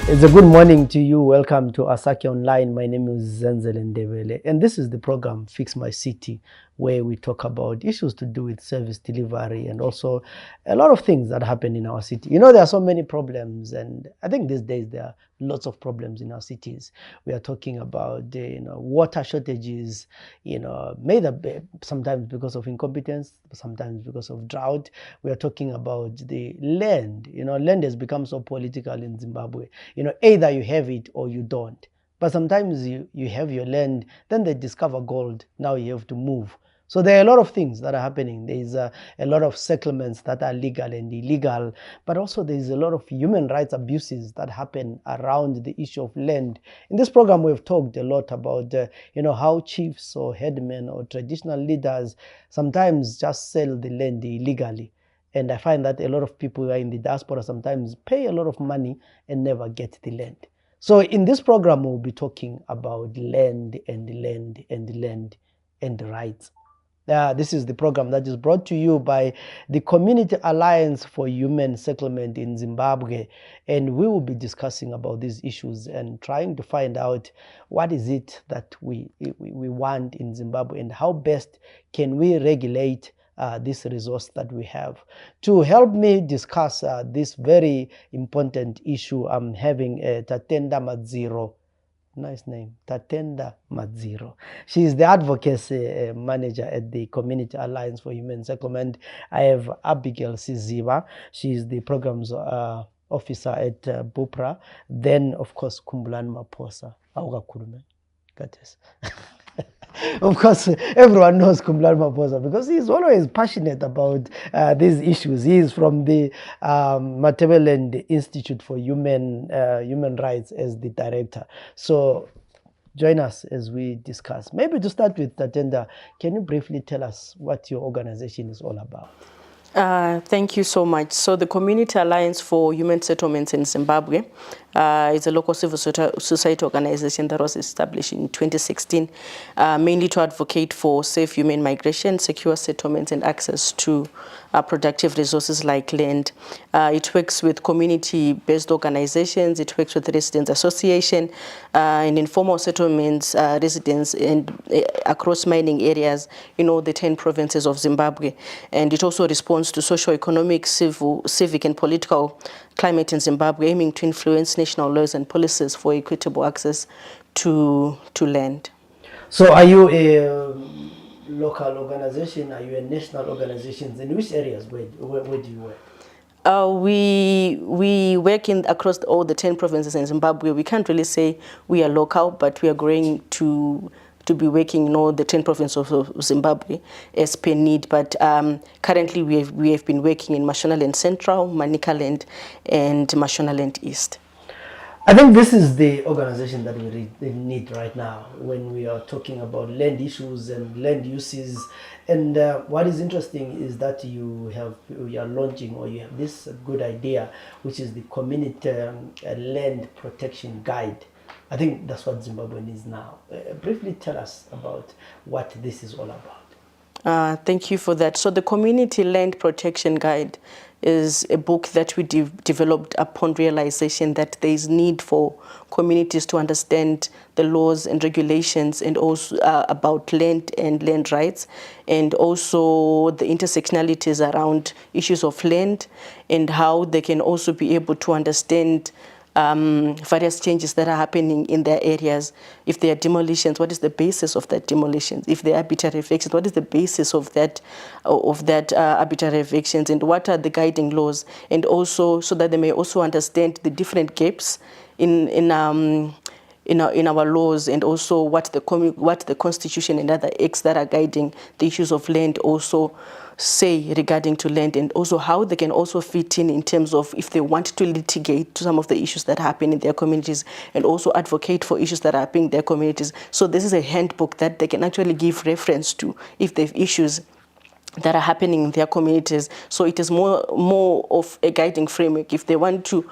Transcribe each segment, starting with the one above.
It's a good morning to you. Welcome to Asakhe Online. My name is Matebelele, and this is the program Fix My City, where we talk about issues to do with service delivery and also a lot of things that happen in our city. You know, there are so many problems, and I think these days there are lots of problems in our cities. We are talking about water shortages, made up sometimes because of incompetence, sometimes because of drought. We are talking about the land. Land has become so political in Zimbabwe. Either you have it or you don't. But sometimes you have your land, then they discover gold. Now you have to move. So there are a lot of things that are happening. There is a lot of settlements that are legal and illegal, but also there is a lot of human rights abuses that happen around the issue of land. In this program, we've talked a lot about how chiefs or headmen or traditional leaders sometimes just sell the land illegally. And I find that a lot of people who are in the diaspora sometimes pay a lot of money and never get the land. So in this program, we'll be talking about land and land and land and rights. This is the program that is brought to you by the Community Alliance for Human Settlement in Zimbabwe. And we will be discussing about these issues and trying to find out what is it that we want in Zimbabwe and how best can we regulate this resource that we have. To help me discuss this very important issue, I'm having Tatenda Madziro. Nice name, Tatenda Madziro. She is the advocacy manager at the Community Alliance for Human Settlement. I have Abigail Siziba. She is the programs officer at Bupra. Then, of course, Kumbulan Maposa. Of course, everyone knows Kumbulan Maposa because he's always passionate about these issues. He is from the Matebelele Land Institute for Human Rights as the director. So join us as we discuss. Maybe to start with, Tatenda, can you briefly tell us what your organization is all about? Thank you so much. So the Community Alliance for Human Settlements in Zimbabwe is a local civil society organization that was established in 2016, mainly to advocate for safe human migration, secure settlements, and access to productive resources like land. It works with community-based organizations, it works with residents association, and informal settlements, residents across mining areas, the 10 provinces of Zimbabwe. And it also responds to socio-economic, civic, and political climate in Zimbabwe, aiming to influence national laws and policies for equitable access to land. So are you a local organization? Are you a national organization? In which areas? Where do you work? We work across all the 10 provinces in Zimbabwe. We can't really say we are local, but we are growing to be working in all the 10 provinces of Zimbabwe as per need. But currently we have been working in Mashonaland Central, Manicaland, and Mashonaland East. I think this is the organization that we need right now when we are talking about land issues and land uses. And what is interesting is that you are launching, or you have this good idea, which is the Community Land Protection Guide. I think that's what Zimbabwe needs now. Briefly tell us about what this is all about. Thank you for that. So the Community Land Protection Guide is a book that we developed upon realization that there is need for communities to understand the laws and regulations and also about land and land rights, and also the intersectionalities around issues of land and how they can also be able to understand various changes that are happening in their areas. If there are demolitions, what is the basis of that demolition? If there are arbitrary evictions, what is the basis of that arbitrary evictions, and what are the guiding laws? And also so that they may also understand the different gaps in our laws, and also what the Constitution and other acts that are guiding the issues of land also say regarding to land, and also how they can also fit in terms of if they want to litigate some of the issues that happen in their communities, and also advocate for issues that are happening in their communities. So this is a handbook that they can actually give reference to if they have issues that are happening in their communities. So it is more of a guiding framework if they want to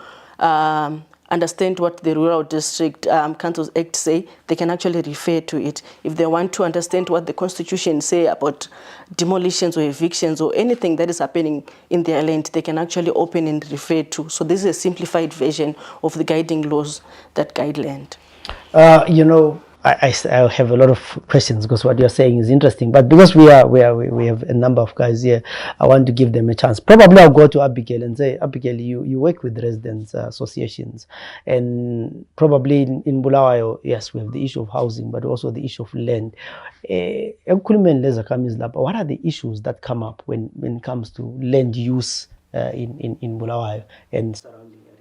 understand what the Rural District Councils Act say, they can actually refer to it. If they want to understand what the Constitution say about demolitions or evictions or anything that is happening in their land, they can actually open and refer to. So this is a simplified version of the guiding laws that guide land. I have a lot of questions because what you're saying is interesting. But because we have a number of guys here, I want to give them a chance. Probably I'll go to Abigail and say, Abigail, you work with residents associations, and probably in Bulawayo, yes, we have the issue of housing, but also the issue of land. What are the issues that come up when it comes to land use in Bulawayo and surrounding areas?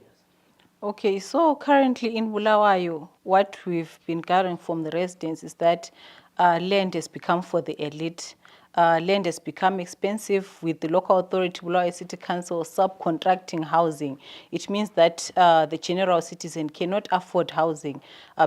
Okay, so currently in Bulawayo, what we've been gathering from the residents is that land has become for the elite. Land has become expensive with the local authority, Bulawayo City Council, subcontracting housing. It means that the general citizen cannot afford housing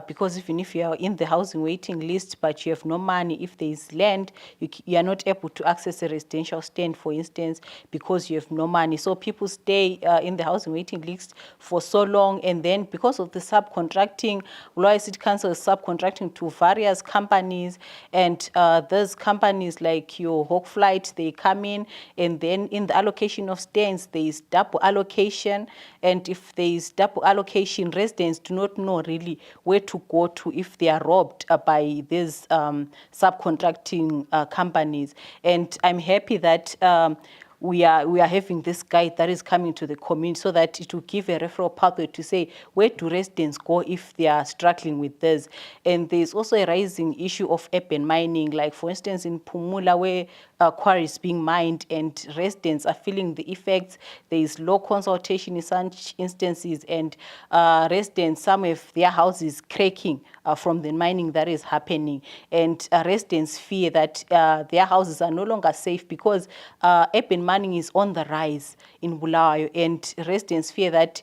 because even if you are in the housing waiting list but you have no money, if there is land, you are not able to access a residential stand, for instance, because you have no money. So people stay in the housing waiting list for so long, and then because of the subcontracting, Bulawayo City Council is subcontracting to various companies, and those companies like your Hawk Flight, they come in, and then in the allocation of stands, there is double allocation, and if there is double allocation, residents do not know really where to go to if they are robbed by these subcontracting companies. And I'm happy that we are having this guide that is coming to the community so that it will give a referral pathway to say where do residents go if they are struggling with this. And there's also a rising issue of urban mining, like for instance in Pumula where quarries is being mined and residents are feeling the effects. There is low consultation in such instances, and residents, some of their houses cracking from the mining that is happening, and residents fear that their houses are no longer safe because urban mining is on the rise in Bulawayo, and residents fear that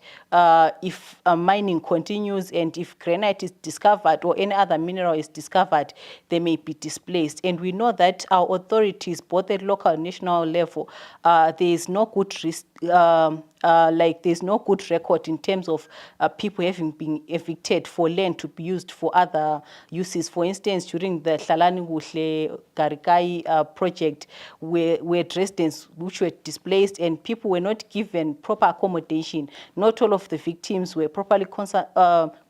if mining continues and if granite is discovered or any other mineral is discovered, they may be displaced. And we know that our authorities, both at local and national level, there is no good there's no good record in terms of people having been evicted for land to be used for other uses. For instance, during the Hlalani Guhle Garikai project, where residents which were displaced and people were not given proper accommodation, not all of the victims were properly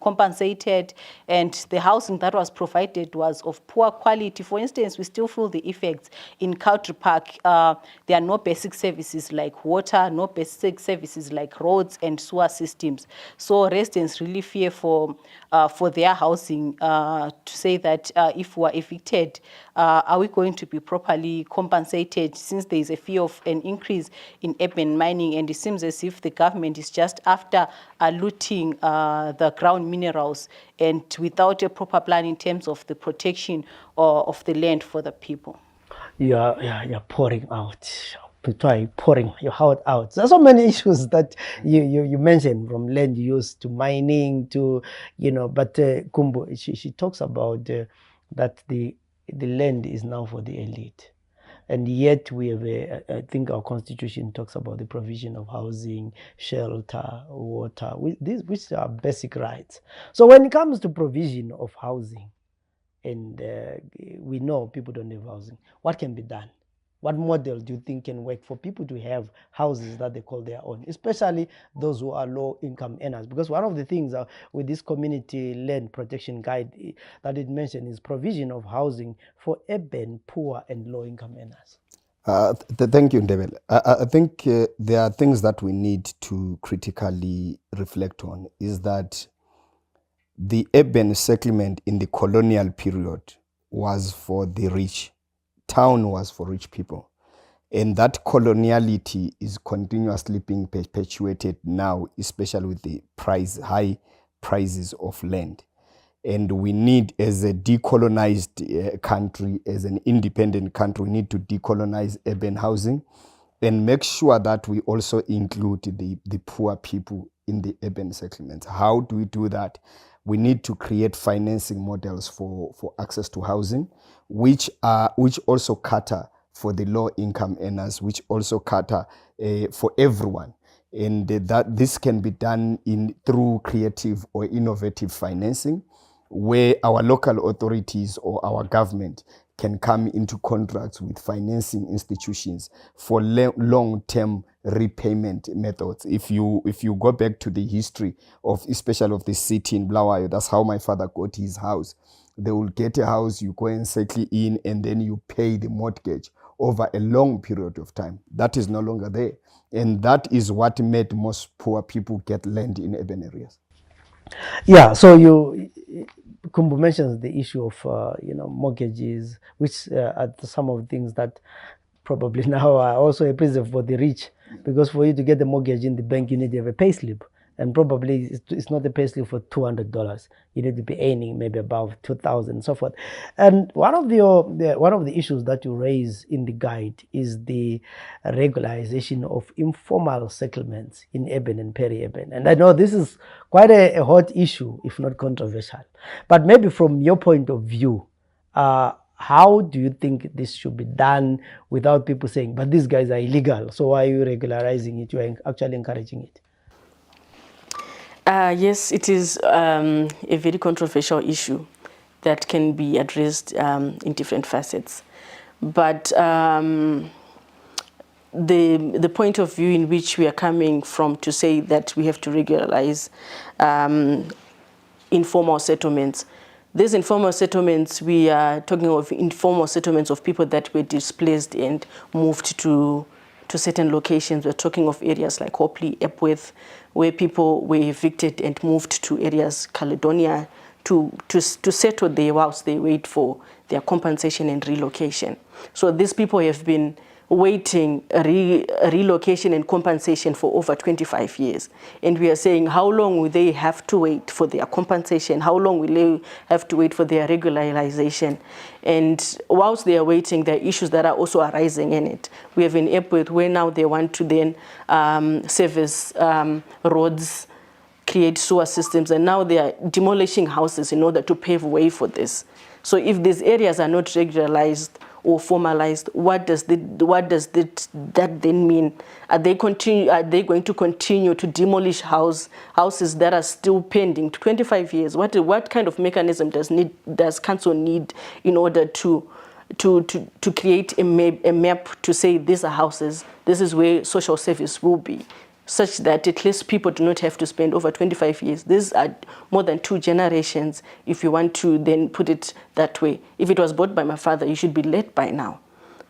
compensated, and the housing that was provided was of poor quality. For instance, we still feel the effects in Country Park. There are no basic services like water, no basic services like roads and sewer systems. So residents really fear for their housing, to say that if we are evicted, are we going to be properly compensated, since there is a fear of an increase in urban mining, and it seems as if the government is just after looting the ground minerals and without a proper plan in terms of the protection of the land for the people. You're pouring out. Try pouring your heart out. There's so many issues that you mentioned, from land use to mining to, but Kumbu, she talks about that the land is now for the elite. And yet we have I think our constitution talks about the provision of housing, shelter, water, which are basic rights. So when it comes to provision of housing, and we know people don't have housing, what can be done? What model do you think can work for people to have houses that they call their own, especially those who are low income earners? Because one of the things with this community land protection guide that it mentioned is provision of housing for urban, poor, and low income earners. Thank you, Ndebele. I think there are things that we need to critically reflect on. Is that the urban settlement in the colonial period was for the rich. Town was for rich people. And that coloniality is continuously being perpetuated now, especially with the high prices of land. And we need, as a decolonized country, as an independent country, we need to decolonize urban housing and make sure that we also include the poor people in the urban settlements. How do we do that? We need to create financing models for access to housing, which also cater for the low income earners, which also cater for everyone. and that this can be done through creative or innovative financing, where our local authorities or our government can come into contracts with financing institutions for long-term repayment methods. If you go back to the history of, especially of the city in Bulawayo, that's how my father got his house. They will get a house, you go and settle in, and then you pay the mortgage over a long period of time. That is no longer there. And that is what made most poor people get land in urban areas. Yeah, so Kumbu mentions the issue of mortgages, which are some of the things that probably now are also a prison for the rich, because for you to get the mortgage in the bank, you need to have a pay slip, and probably it's not a pay slip for $200. You need to be earning maybe above 2,000 and so forth. And one of the issues that you raise in the guide is the regularization of informal settlements in urban and peri-urban. And I know this is quite a hot issue, if not controversial. But maybe from your point of view, how do you think this should be done without people saying, but these guys are illegal, so why are you regularizing it? You are actually encouraging it. Yes, it is a very controversial issue that can be addressed in different facets. But the point of view in which we are coming from to say that we have to regularize informal settlements. These informal settlements, we are talking of informal settlements of people that were displaced and moved to certain locations. We're talking of areas like Hopley, Epworth, where people were evicted and moved to areas, Caledonia, to settle there whilst they wait for their compensation and relocation. So these people have been waiting relocation and compensation for over 25 years. And we are saying, how long will they have to wait for their compensation? How long will they have to wait for their regularization? And whilst they are waiting, there are issues that are also arising in it. We have in Epworth where now they want to then service roads, create sewer systems, and now they are demolishing houses in order to pave way for this. So if these areas are not regularized or formalized, what does that then mean? Are they going to continue to demolish houses that are still pending 25 years? What kind of mechanism does council need in order to create a map to say these are houses, this is where social service will be, such that at least people do not have to spend over 25 years. These are more than 2 generations, if you want to then put it that way. If it was bought by my father, you should be let by now.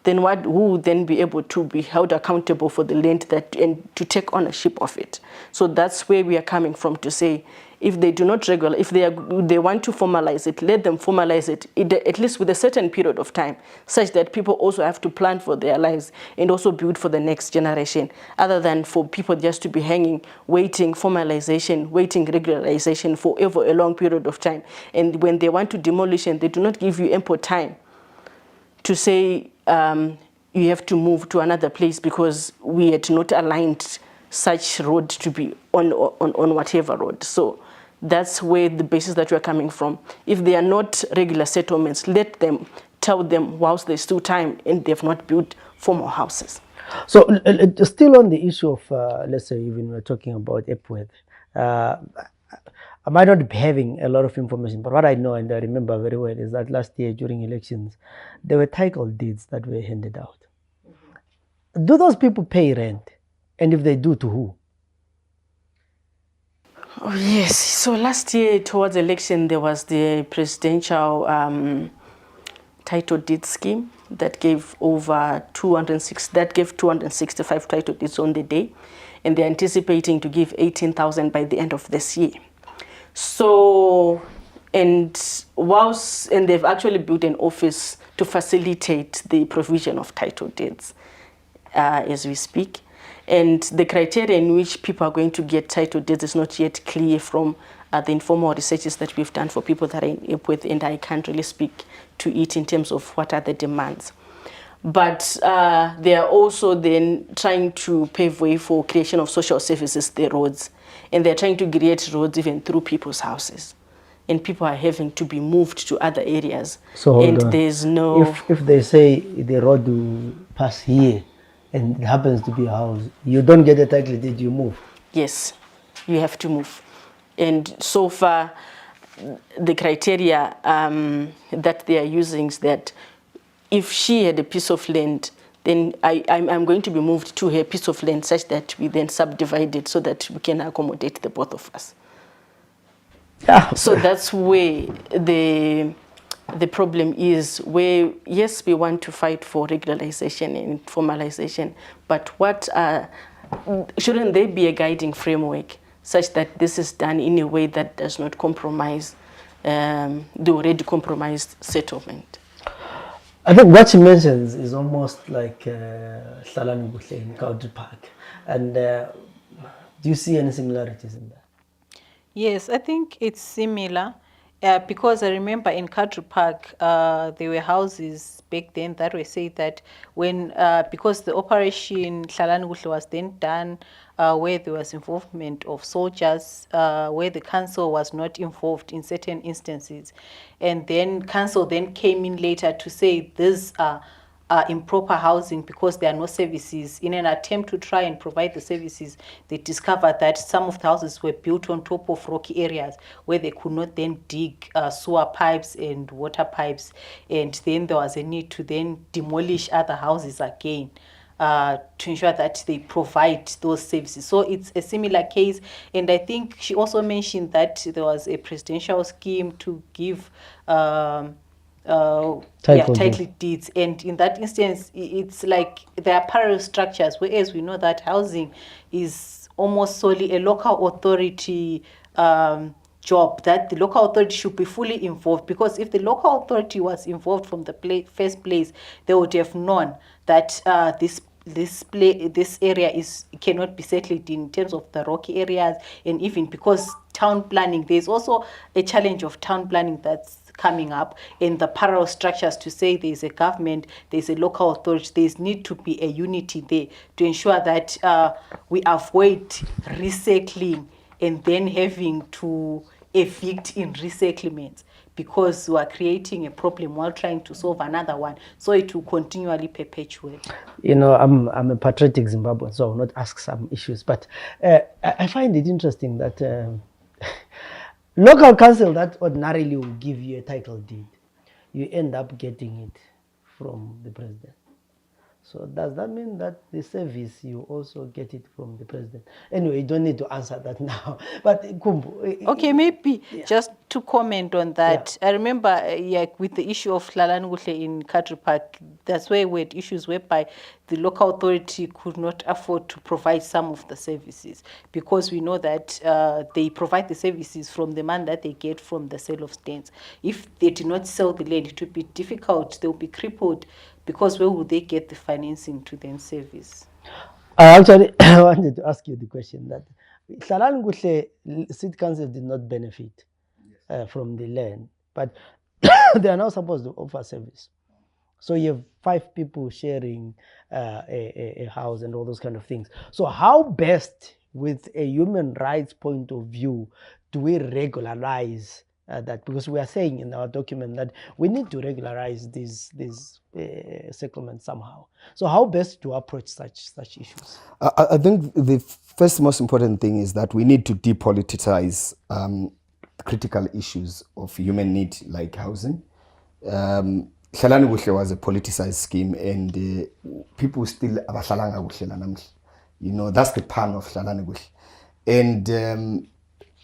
Then who would then be able to be held accountable for the land and to take ownership of it? So that's where we are coming from, to say, if they do not regulate, if they want to formalize it, let them formalize it, at least with a certain period of time, such that people also have to plan for their lives and also build for the next generation, other than for people just to be hanging, waiting formalization, waiting regularization for over a long period of time. And when they want to demolish, and they do not give you ample time to say you have to move to another place because we had not aligned such road to be on whatever road. So that's where the basis that we're coming from. If they are not regular settlements, let them tell them whilst there's still time and they've not built formal houses. So still on the issue of, let's say, even we're talking about Epworth, I might not be having a lot of information, but what I know and I remember very well is that last year during elections, there were title deeds that were handed out. Mm-hmm. Do those people pay rent? And if they do, to who? Oh, yes. So last year towards election, there was the presidential title deed scheme that gave over 265 title deeds on the day. And they're anticipating to give 18,000 by the end of this year. So, and they've actually built an office to facilitate the provision of title deeds as we speak. And the criteria in which people are going to get title deeds is not yet clear from the informal researches that we've done for people that are in Epworth, and I can't really speak to it in terms of what are the demands. But they are also then trying to pave way for creation of social services, the roads. And they're trying to create roads even through people's houses. And people are having to be moved to other areas. So hold and on. There's no... If they say the road will pass here, and it happens to be a house, you don't get a title deed, you move. Yes, you have to move. And so far, the criteria that they are using is that if she had a piece of land, then I'm going to be moved to her piece of land such that we then subdivide it so that we can accommodate the both of us. Yeah. So that's where the problem is, where, yes, we want to fight for regularization and formalization, but shouldn't there be a guiding framework such that this is done in a way that does not compromise the already compromised settlement? I think what she mentions is almost like Hlalani Buhle in Country Park. And do you see any similarities in that? Yes, I think it's similar because I remember in Country Park there were houses back then that were said that when because the operation Hlalani Kuhle was then done where there was involvement of soldiers, where the council was not involved in certain instances, and then council then came in later to say these are improper housing because there are no services. In an attempt to try and provide the services, they discovered that some of the houses were built on top of rocky areas where they could not then dig sewer pipes and water pipes, and then there was a need to then demolish other houses again to ensure that they provide those services. So it's a similar case. And I think she also mentioned that there was a presidential scheme to give title deeds, and in that instance it's like there are parallel structures, whereas we know that housing is almost solely a local authority job, that the local authority should be fully involved, because if the local authority was involved from the first place, they would have known that this area cannot be settled in terms of the rocky areas. And even because town planning, there's also a challenge of town planning that's coming up in the parallel structures, to say there's a government, there's a local authority, there's need to be a unity there to ensure that we avoid recycling and then having to evict in resettlements, because we are creating a problem while trying to solve another one, so it will continually perpetuate. You know, I'm a patriotic Zimbabwean, so I'll not ask some issues, but I find it interesting that local council that ordinarily will give you a title deed, you end up getting it from the president. So does that mean that the service, you also get it from the president? Anyway, you don't need to answer that now. But Kumbu, okay, maybe just to comment on that. I remember with the issue of Hlalani Kuhle in Country Park, that's where we had issues whereby the local authority could not afford to provide some of the services, because we know that they provide the services from the money that they get from the sale of stands. If they do not sell the land, it would be difficult, they will be crippled, because where would they get the financing to then service? I actually wanted to ask you the question that Hlalani Kuhle City Council did not benefit from the land, but they are now supposed to offer service. So you have 5 people sharing a house and all those kind of things. So how best, with a human rights point of view, do we regularize that? Because we are saying in our document that we need to regularize these settlements somehow. So how best to approach such issues? I think the first most important thing is that we need to depoliticize critical issues of human need like housing. Hlalani Kuhle was a politicized scheme, and people still abahlalanga kuhle namhla. You know, that's the pan of Hlalani Kuhle. And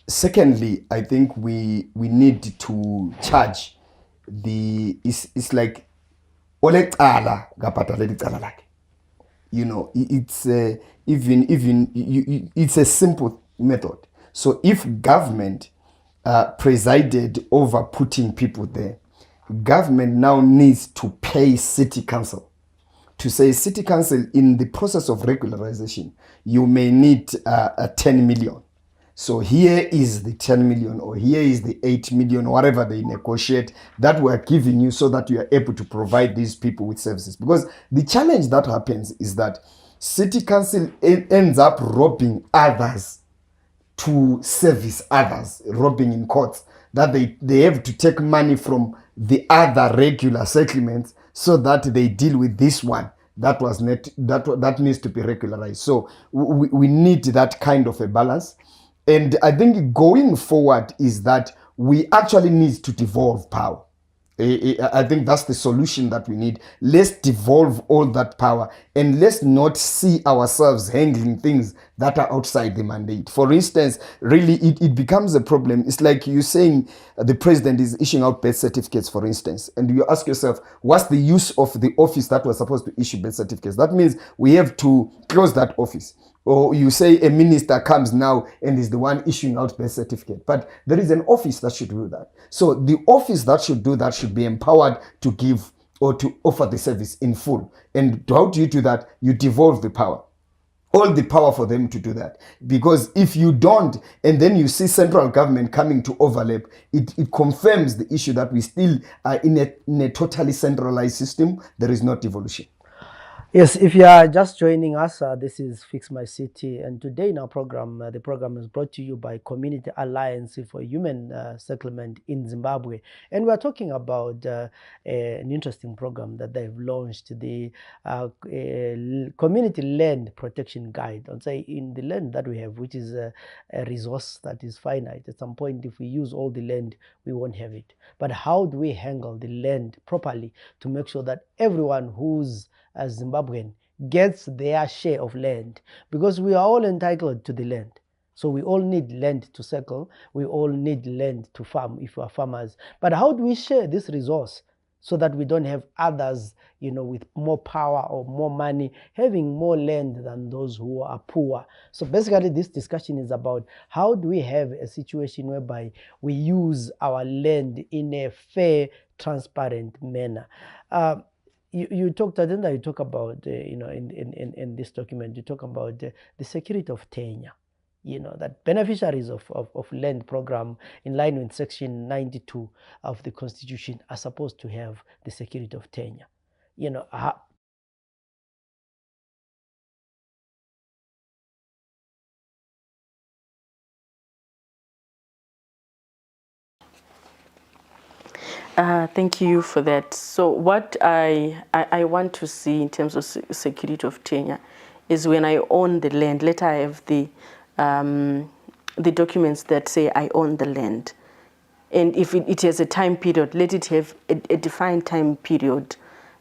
secondly, I think we need to charge it's like olecala ngabhadala icala lakhe. You know, it's it's a simple method. So if government presided over putting people there, government now needs to pay city council to say, city council, in the process of regularization, you may need 10 million. So here is the 10 million, or here is the 8 million, whatever they negotiate, that we are giving you so that you are able to provide these people with services. Because the challenge that happens is that city council ends up robbing others to service others, robbing in courts, that they have to take money from the other regular settlements so that they deal with this one. that needs to be regularized. So we need that kind of a balance. And I think going forward is that we actually need to devolve power. I think that's the solution that we need. Let's devolve all that power and let's not see ourselves handling things that are outside the mandate. For instance, really, it becomes a problem. It's like you saying the president is issuing out birth certificates, for instance, and you ask yourself, what's the use of the office that was supposed to issue birth certificates? That means we have to close that office. Or you say a minister comes now and is the one issuing out birth certificate. But there is an office that should do that. So the office that should do that should be empowered to give or to offer the service in full. And how do you do that? You devolve the power. All the power for them to do that. Because if you don't, and then you see central government coming to overlap, it confirms the issue that we still are in a totally centralized system. There is no devolution. Yes, if you are just joining us, this is Fix My City, and today in our program, the program is brought to you by Community Alliance for Human Settlement in Zimbabwe, and we are talking about an interesting program that they've launched, the Community Land Protection Guide. I'd say in the land that we have, which is a resource that is finite. At some point, if we use all the land, we won't have it. But how do we handle the land properly to make sure that everyone who's as Zimbabwean gets their share of land, because we are all entitled to the land. So we all need land to circle. We all need land to farm if we are farmers. But how do we share this resource so that we don't have others, with more power or more money, having more land than those who are poor? So basically this discussion is about how do we have a situation whereby we use our land in a fair, transparent manner. You talk about, in this document, you talk about the security of tenure, that beneficiaries of land program in line with section 92 of the Constitution are supposed to have the security of tenure. Thank you for that. So what I want to see in terms of security of tenure is when I own the land, let I have the documents that say I own the land. And if it has a time period, let it have a defined time period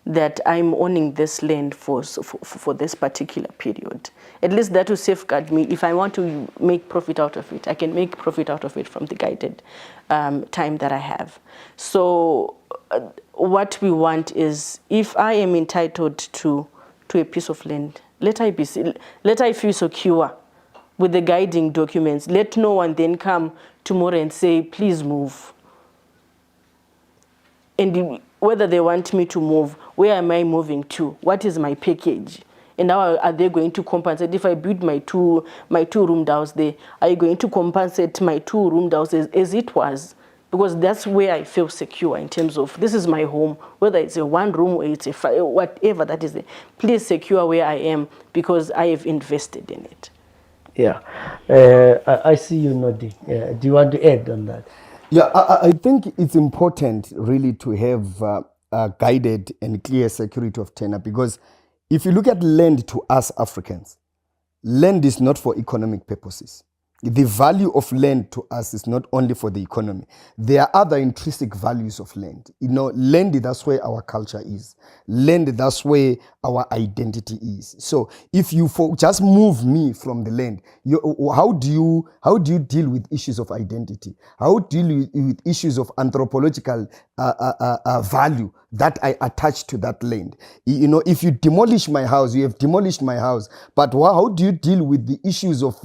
that I'm owning this land for this particular period. At least that will safeguard me. If I want to make profit out of it, I can make profit out of it from the guided time that I have. So what we want is, if I am entitled to a piece of land, let I feel secure with the guiding documents. Let no one then come tomorrow and say, please move. And whether they want me to move, where am I moving to? What is my package? And how are they going to compensate? If I build my two room house there, are you going to compensate my 2 room houses as it was? Because that's where I feel secure in terms of, this is my home, whether it's a 1 room or it's a whatever that is there. Please secure where I am because I have invested in it. Yeah, I see you nodding. Do you want to add on that? Yeah, I think it's important really to have guided and clear security of tenure, because if you look at land to us Africans, land is not for economic purposes. The value of land to us is not only for the economy. There are other intrinsic values of land. Land, that's where our culture is. Land, that's where our identity is. So if you just move me from the land, how do you deal with issues of identity? How do you deal with issues of anthropological value that I attach to that land? If you demolish my house, you have demolished my house. But how do you deal with the issues of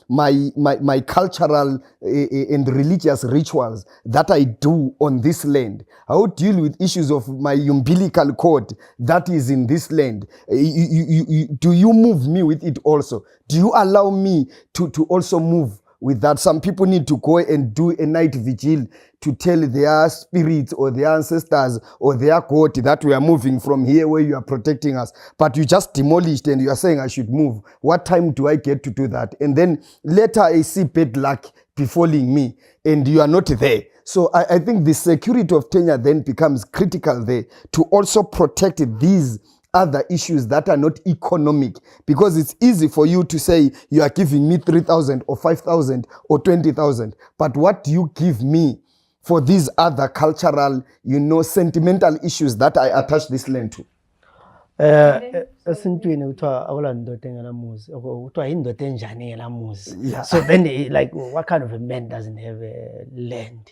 my cultural and religious rituals that I do on this land? How deal with issues of my umbilical cord that is in this land? Do you move me with it also? Do you allow me to also move with that? Some people need to go and do a night vigil to tell their spirits or their ancestors or their God that we are moving from here where you are protecting us. But you just demolished and you are saying I should move. What time do I get to do that? And then later I see bad luck befalling me and you are not there. So I think the security of tenure then becomes critical there to also protect these other issues that are not economic, because it's easy for you to say you are giving me 3,000 or 5,000 or 20,000, but what do you give me for these other cultural, sentimental issues that I attach this land to? Esintwini kuthiwa akulandoda engelamuzi, kuthiwa yindoda enjani engelamuzi. Yeah. So then like, what kind of a man doesn't have a land?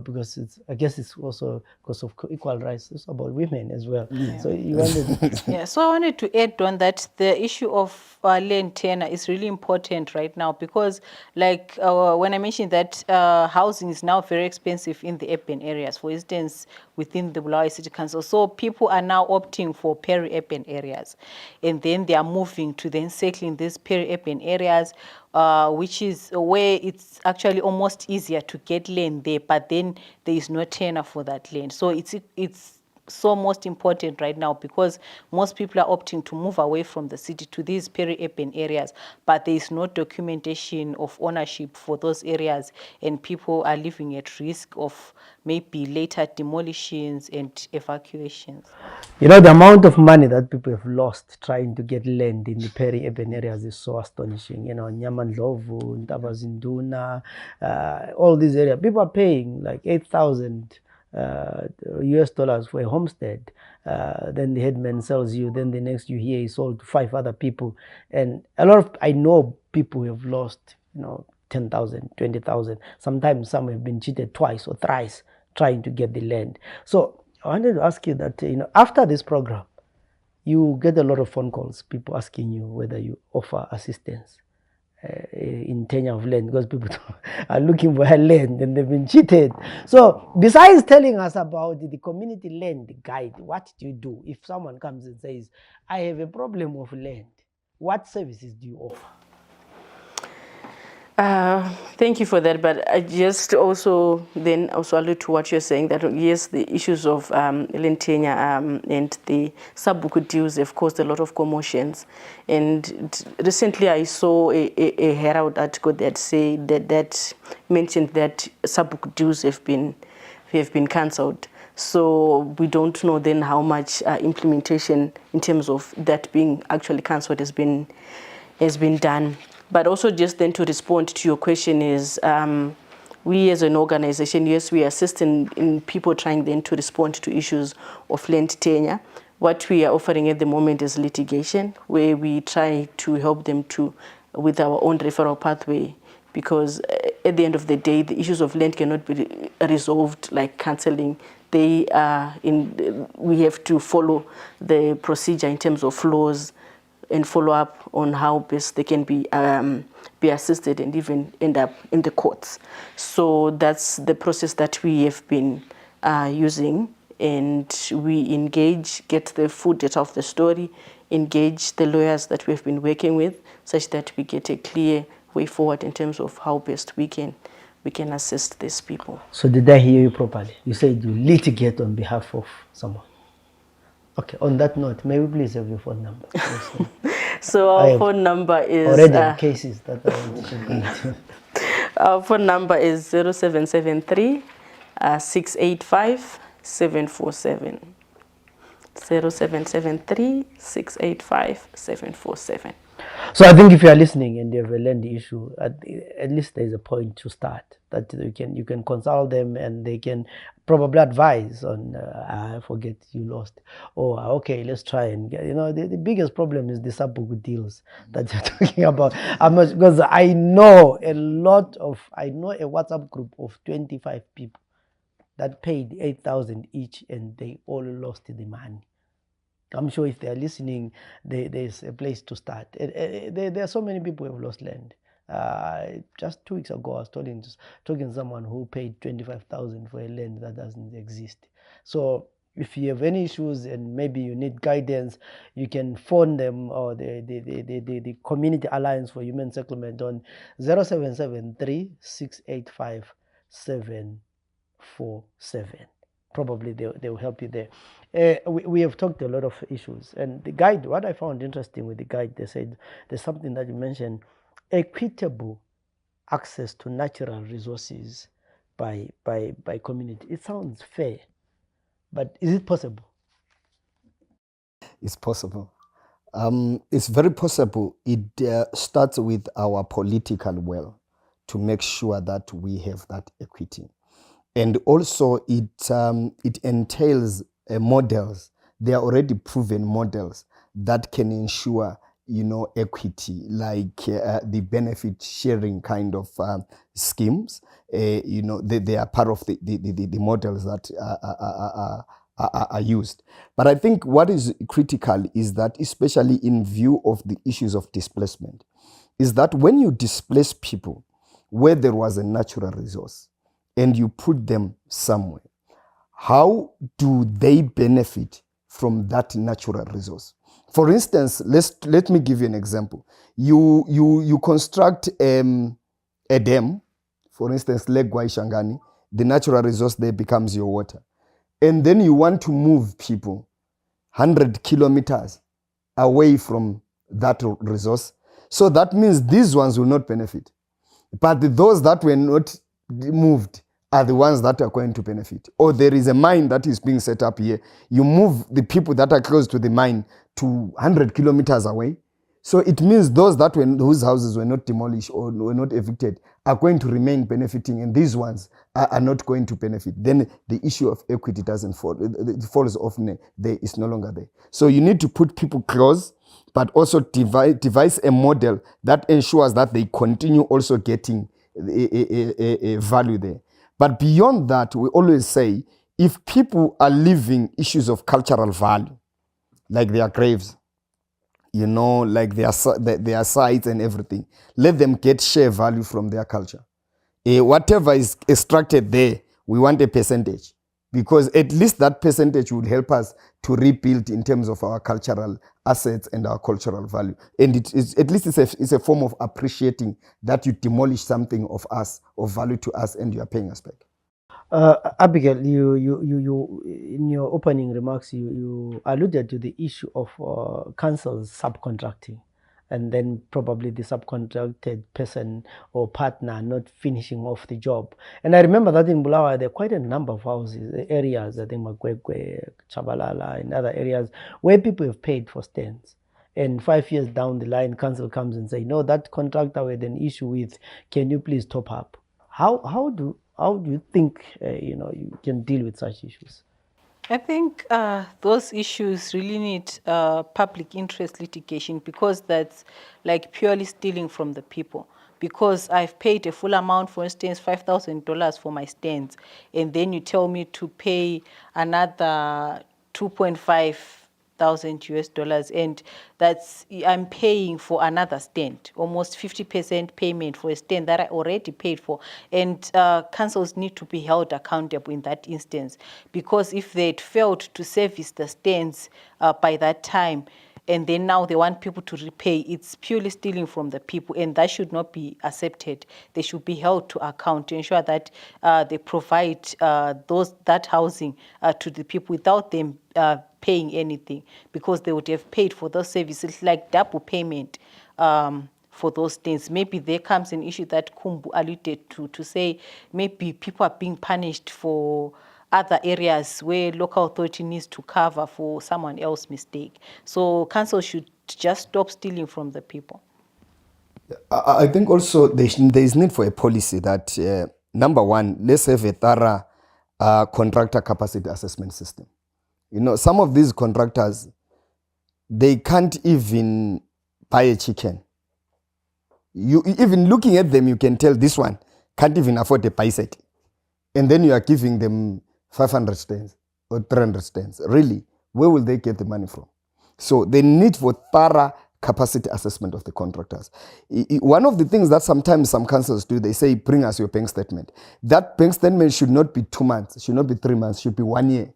Because I guess it's also because of equal rights. It's about women as well. Yeah. So you wanted Yeah, so I wanted to add on that the issue of land tenure is really important right now, because like when I mentioned that housing is now very expensive in the urban areas, for instance, within the Bulawayo City Council. So people are now opting for peri-urban areas, and then they are moving to then settle in these peri-urban areas, which is where it's actually almost easier to get land there, but then there is no tenure for that land. So it's so most important right now, because most people are opting to move away from the city to these peri-urban areas, but there is no documentation of ownership for those areas, and people are living at risk of maybe later demolitions and evacuations. the amount of money that people have lost trying to get land in the peri-urban areas is so astonishing. Nyamandlovu, Ntabazinduna, all these areas, people are paying like 8,000 US dollars for a homestead. Then the headman sells you, then the next you hear he sold to 5 other people. And I know people have lost, 10,000, 20,000. Sometimes some have been cheated twice or thrice trying to get the land. So I wanted to ask you that, after this program, you get a lot of phone calls, people asking you whether you offer assistance in tenure of land, because people are looking for a land and they've been cheated. So besides telling us about the community land guide, what do you do if someone comes and says, I have a problem of land? What services do you offer? Thank you for that, but I just also allude to what you're saying, that yes, the issues of land tenure and the sub-book deals have caused a lot of commotions. And recently I saw a Herald article that mentioned that sub-book deals have been cancelled. So we don't know then how much implementation in terms of that being actually cancelled has been done. But also just then to respond to your question is, we as an organization, yes, we assist in people trying then to respond to issues of land tenure. What we are offering at the moment is litigation, where we try to help them with our own referral pathway, because at the end of the day, the issues of land cannot be resolved like cancelling. We have to follow the procedure in terms of laws and follow up on how best they can be assisted and even end up in the courts. So that's the process that we have been using, and we engage, get the full data of the story, engage the lawyers that we have been working with, such that we get a clear way forward in terms of how best we can assist these people. So did I hear you properly? You said you litigate on behalf of someone. Okay, on that note, may we please have your phone number? So our phone number is... already cases that I want to complete. Our phone number is 0773 685 747. 0773 685 747. So I think if you are listening and you have a land issue, at least there is a point to start, that you can consult them and they can probably advise on, I forget you lost, or okay, let's try and get, the biggest problem is the sub-book deals that you're talking about. Because I know a WhatsApp group of 25 people that paid 8,000 each and they all lost the money. I'm sure if they're listening, there's a place to start. There are so many people who have lost land. Just 2 weeks ago, I was talking to someone who paid 25,000 for a land that doesn't exist. So if you have any issues and maybe you need guidance, you can phone them, or the Community Alliance for Human Settlement on 0773 685 747. Probably they will help you there. We have talked a lot of issues, and the guide, what I found interesting with the guide, they said there's something that you mentioned: equitable access to natural resources by community. It sounds fair, but is it possible? It's possible. It's very possible. It starts with our political will to make sure that we have that equity. And also it entails models. They are already proven models that can ensure, equity, like the benefit sharing kind of schemes. They are part of the models that are used. But I think what is critical is that, especially in view of the issues of displacement, is that when you displace people where there was a natural resource and you put them somewhere, how do they benefit from that natural resource? For instance, let me give you an example. You construct a dam, for instance, Lake Waishangani, the natural resource there becomes your water. And then you want to move people 100 kilometers away from that resource. So that means these ones will not benefit. But those that were not moved are the ones that are going to benefit. Or there is a mine that is being set up here. You move the people that are close to the mine to 100 kilometers away. So it means those whose houses were not demolished or were not evicted are going to remain benefiting, and these ones are not going to benefit. Then the issue of equity doesn't fall. It falls off there. It's no longer there. So you need to put people close, but also devise a model that ensures that they continue also getting a value there. But beyond that, we always say, if people are living issues of cultural value, like their graves, like their sites and everything, let them get share value from their culture. Whatever is extracted there, we want a percentage, because at least that percentage would help us to rebuild in terms of our cultural assets and our cultural value. And at least it's a form of appreciating that you demolish something of us, of value to us, and you are paying us back. Abigail, you in your opening remarks, you alluded to the issue of councils subcontracting, and then probably the subcontracted person or partner not finishing off the job. And I remember that in Bulawayo, there are quite a number of houses, areas, I think Magwegwe, Chabalala, and other areas, where people have paid for stands. And 5 years down the line, council comes and say, no, that contractor we had an issue with, can you please top up? How do you think you can deal with such issues? I think those issues really need public interest litigation, because that's like purely stealing from the people. Because I've paid a full amount, for instance, $5,000 for my stands, and then you tell me to pay another 2,500 US dollars, and I'm paying for another stand, almost 50% payment for a stand that I already paid for. And councils need to be held accountable in that instance, because if they'd failed to service the stands by that time, and then now they want people to repay, it's purely stealing from the people, and that should not be accepted. They should be held to account to ensure that they provide that housing to the people without them paying anything, because they would have paid for those services, like double payment for those things. Maybe there comes an issue that Kumbu alluded to say maybe people are being punished for other areas where local authority needs to cover for someone else's mistake. So council should just stop stealing from the people. I think also there is need for a policy that, number one, let's have a thorough contractor capacity assessment system. Some of these contractors, they can't even buy a chicken. You even looking at them, you can tell this one can't even afford a pie set. And then you are giving them 500 stands or 300 stands. Really, where will they get the money from? So the need for thorough capacity assessment of the contractors. One of the things that sometimes some councils do, they say, bring us your bank statement. That bank statement should not be 2 months, should not be 3 months, should be 1 year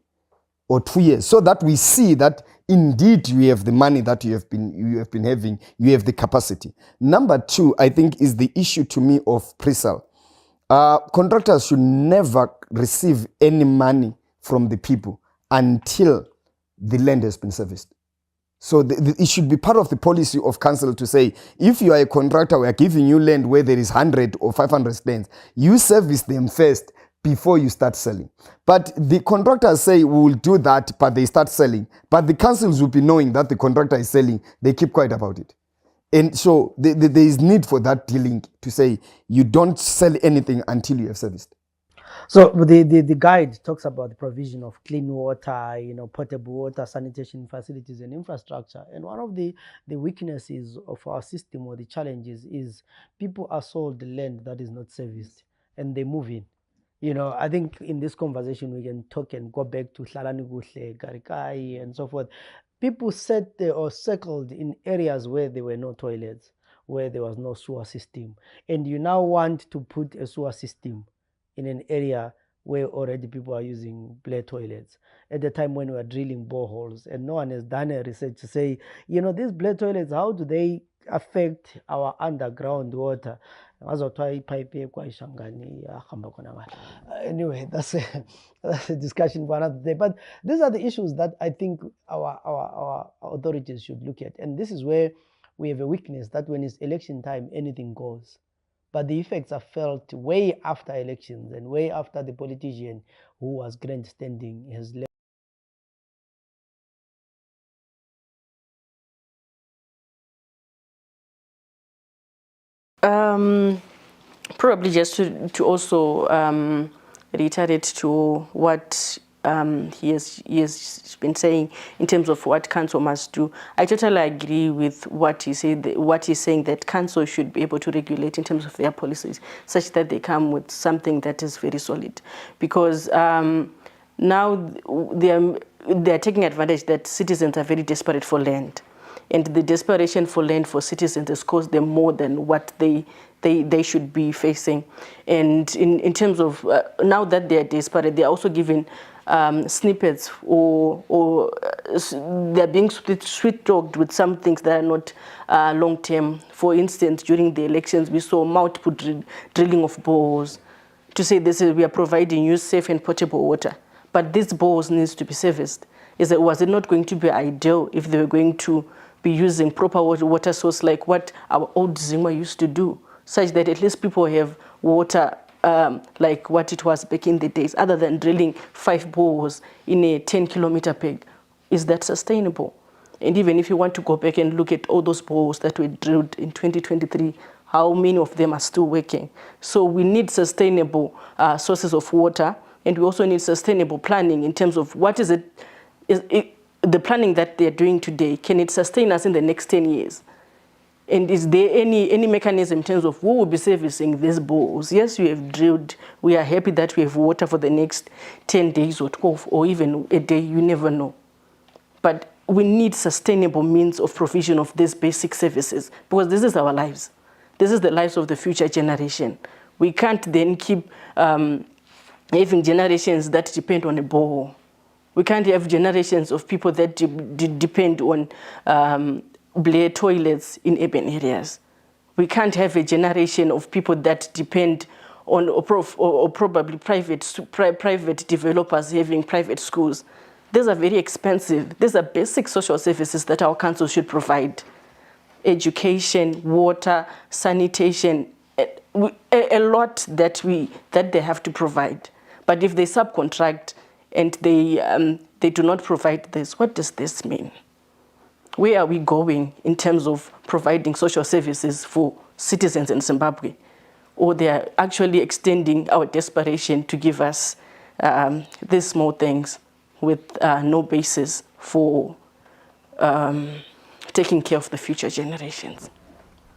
or 2 years, so that we see that indeed you have the money that you have been having, you have the capacity. Number two, I think, is the issue to me of pre-sale. Contractors should never receive any money from the people until the land has been serviced. So it should be part of the policy of council to say, if you are a contractor, we are giving you land where there is 100 or 500 stands, you service them first before you start selling. But the contractors say we will do that, but they start selling. But the councils will be knowing that the contractor is selling. They keep quiet about it. And so there is need for that dealing to say you don't sell anything until you have serviced. So the guide talks about the provision of clean water, potable water, sanitation facilities and infrastructure. And one of the weaknesses of our system or the challenges is people are sold the land that is not serviced and they move in. I think in this conversation we can talk and go back to Hlalani Kuhle, Garikai, and so forth. People sat there or circled in areas where there were no toilets, where there was no sewer system, and you now want to put a sewer system in an area where already people are using black toilets at the time when we are drilling boreholes, and no one has done a research to say, these black toilets, how do they affect our underground water? Anyway, that's a discussion for another day. But these are the issues that I think our authorities should look at. And this is where we have a weakness that when it's election time, anything goes. But the effects are felt way after elections and way after the politician who was grandstanding has left. Probably just to also reiterate to what he has been saying in terms of what council must do. I totally agree with what he said. What he's saying, that council should be able to regulate in terms of their policies, such that they come with something that is very solid. Because now they're taking advantage that citizens are very desperate for land. And the desperation for land for citizens has caused them more than what they should be facing. And in terms of now that they're desperate, they're also given snippets or they're being sweet-talked with some things that are not long-term. For instance, during the elections, we saw multiple drilling of boreholes to say we are providing you safe and potable water. But these boreholes needs to be serviced. Was it not going to be ideal if they were going to be using proper water source like what our old Zimwa used to do, such that at least people have water like what it was back in the days, other than drilling 5 boreholes in a 10-kilometer peg? Is that sustainable? And even if you want to go back and look at all those boreholes that were drilled in 2023, how many of them are still working? So we need sustainable sources of water, and we also need sustainable planning in terms of what is it, the planning that they're doing today, can it sustain us in the next 10 years? And is there any mechanism in terms of who will be servicing these boreholes? Yes, you have drilled. We are happy that we have water for the next 10 days or 12 or even a day. You never know. But we need sustainable means of provision of these basic services, because this is our lives. This is the lives of the future generation. We can't then keep having generations that depend on a borehole. We can't have generations of people that depend on Blair toilets in urban areas. We can't have a generation of people that depend on or probably private developers having private schools. These are very expensive. These are basic social services that our council should provide. Education, water, sanitation, a lot that they have to provide. But if they subcontract and they do not provide this, what does this mean? Where are we going in terms of providing social services for citizens in Zimbabwe? Or they are actually extending our desperation to give us these small things with no basis for taking care of the future generations.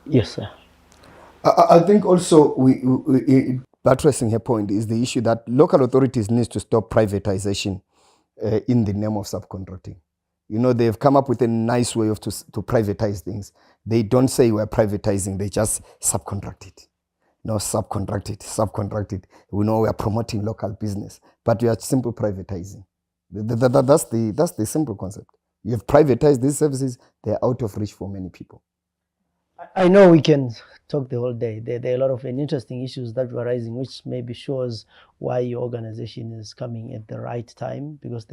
Yes, sir. I think also buttressing her point is the issue that local authorities need to stop privatization in the name of subcontracting. They've come up with a nice way to privatize things. They don't say we're privatizing, they just subcontract it. No, subcontract it. We know we are promoting local business, but we are simply privatizing. That's the simple concept. You have privatized these services, they're out of reach for many people. I know we can talk the whole day. There are a lot of interesting issues that were rising, which maybe shows why your organization is coming at the right time, because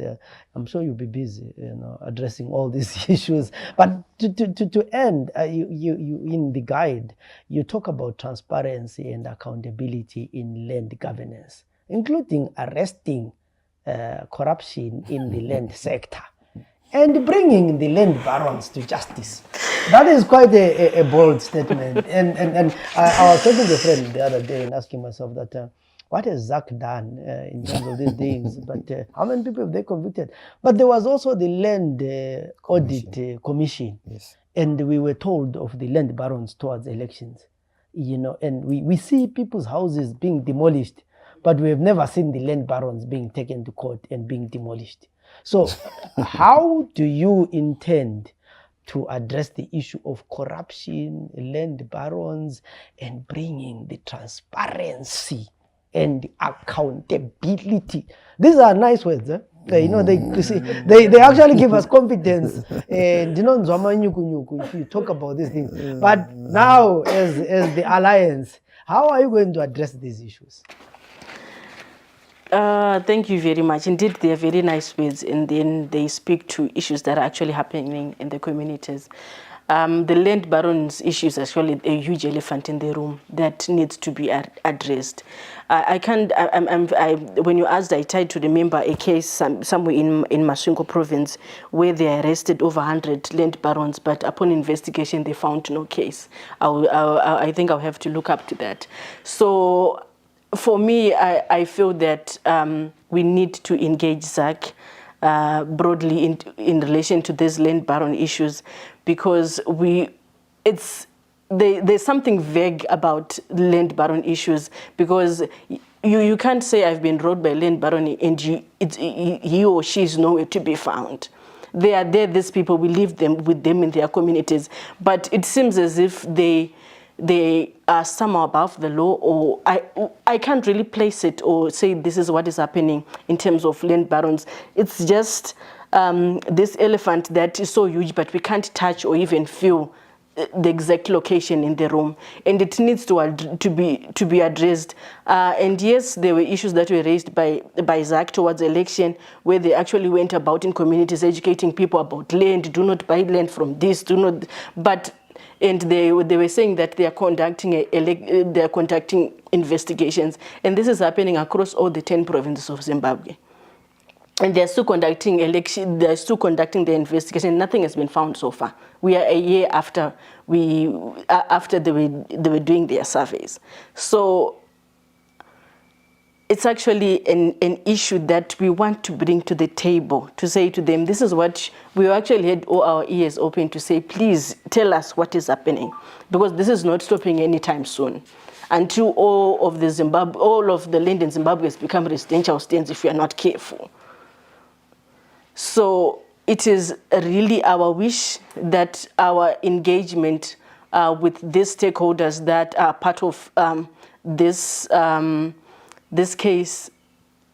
I'm sure you'll be busy, addressing all these issues. But to end, you in the guide, you talk about transparency and accountability in land governance. including arresting corruption in the land sector and bringing the land barons to justice. That is quite a bold statement. And I was talking to a friend the other day and asking myself that what has Zach done in terms of these things? But how many people have they convicted? But there was also the Land Audit Commission. Yes. And we were told of the land barons towards elections. And we see people's houses being demolished, but we have never seen the land barons being taken to court and being demolished. So how do you intend to address the issue of corruption, land barons, and bringing the transparency and accountability? These are nice words, eh? They actually give us confidence. And if you talk about these things. But now, as the alliance, how are you going to address these issues? Thank you very much. Indeed, they are very nice words, and then they speak to issues that are actually happening in the communities. The land barons issue is actually a huge elephant in the room that needs to be addressed. When you asked, I tried to remember a case somewhere in Masvingo province where they arrested over 100 land barons, but upon investigation, they found no case. I think I'll have to look up to that. So for me, I feel that we need to engage Zach broadly in relation to these land baron issues, because there's something vague about land baron issues, because you can't say I've been robbed by land baron and he or she is nowhere to be found. They are there, these people, we live with them in their communities, but it seems as if they are somehow above the law, or I can't really place it or say this is what is happening in terms of land barons. It's just this elephant that is so huge, but we can't touch or even feel the exact location in the room, and it needs to be addressed. And yes, there were issues that were raised by Zach towards election, where they actually went about in communities educating people about land. Do not buy land from this. Do not. And they were saying that they are conducting investigations, and this is happening across all the 10 provinces of Zimbabwe. And they're still conducting the investigation. Nothing has been found so far. We are a year after they were doing their surveys. So it's actually an issue that we want to bring to the table, to say to them, this is what we actually had all our ears open to say, please tell us what is happening, because this is not stopping anytime soon, until all of the land in Zimbabwe has become residential stands if we are not careful. So it is really our wish that our engagement with these stakeholders that are part of this case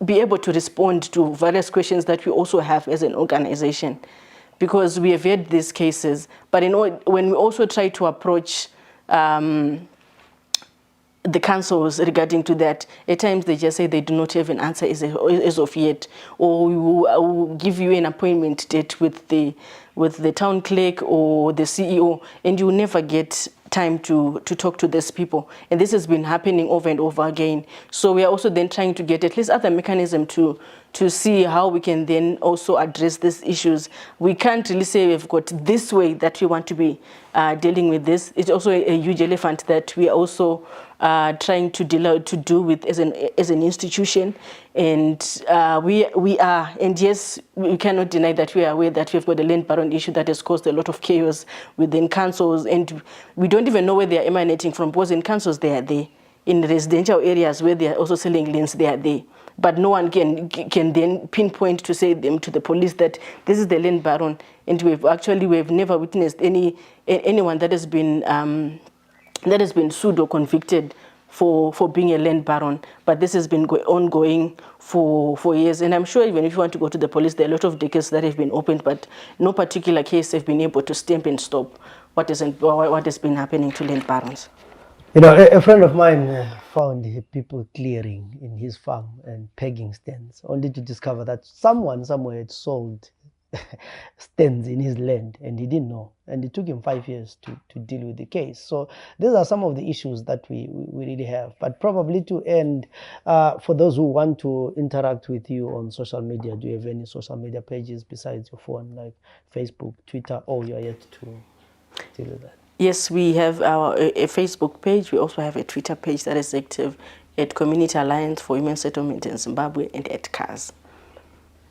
be able to respond to various questions that we also have as an organization, because we have had these cases. But when we also try to approach the councils regarding to that, at times they just say they do not have an answer as of yet, or I will give you an appointment date with the town clerk or the CEO, and you never get time to talk to these people. And this has been happening over and over again. So we are also then trying to get at least other mechanism to see how we can then also address these issues. We can't really say we've got this way that we want to be dealing with this. It's also a huge elephant that we are also trying to do with as an institution. And we are, and yes, we cannot deny that we are aware that we've got a land baron issue that has caused a lot of chaos within councils, and we don't even know where they are emanating from, because in councils they are there. In residential areas where they are also selling lands, they are there. But no one can then pinpoint to say them to the police that this is the land baron. And we've never witnessed anyone that has been sued or convicted for being a land baron. But this has been ongoing for years. And I'm sure even if you want to go to the police, there are a lot of cases that have been opened, but no particular case have been able to stamp and stop what has been happening to land barons. You know, a friend of mine found people clearing in his farm and pegging stands, only to discover that someone somewhere had sold stands in his land, and he didn't know, and it took him 5 years to deal with the case. So these are some of the issues that we really have. But probably to end, for those who want to interact with you on social media, do you have any social media pages besides your phone, like Facebook, Twitter, or you are yet to deal with that? Yes, we have a Facebook page. We also have a Twitter page that is active at Community Alliance for Human Settlement in Zimbabwe and at CAS.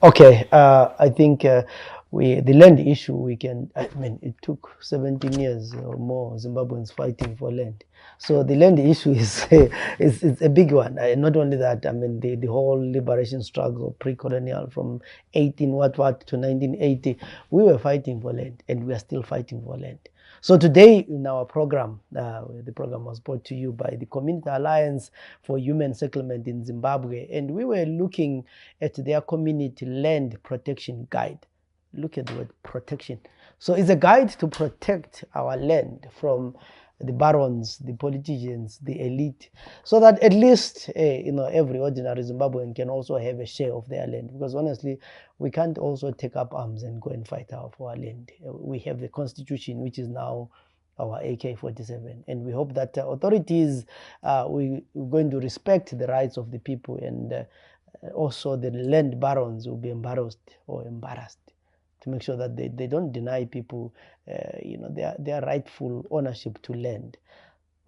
Okay, I think the land issue, I mean, it took 17 years or more Zimbabweans fighting for land. So the land issue is a big one. Not only that, I mean, the whole liberation struggle, pre-colonial, from 18 what to 1980, we were fighting for land, and we are still fighting for land. So today in our program, the program was brought to you by the Community Alliance for Human Settlement in Zimbabwe, and we were looking at their community land protection guide. Look at the word protection. So it's a guide to protect our land from the barons, the politicians, the elite, so that at least every ordinary Zimbabwean can also have a share of their land. Because honestly, we can't also take up arms and go and fight for our land. We have the constitution, which is now our AK-47, and we hope that authorities we're going to respect the rights of the people, and also the land barons will be embarrassed to make sure that they don't deny people their rightful ownership to land.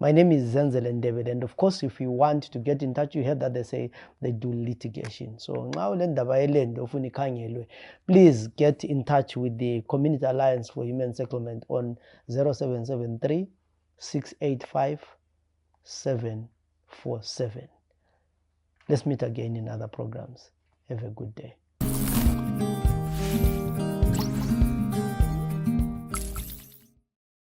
My name is Matebelele, and of course, if you want to get in touch, you heard that they say they do litigation. So now, please get in touch with the Community Alliance for Human Settlement on 0773 685 747. Let's meet again in other programs. Have a good day.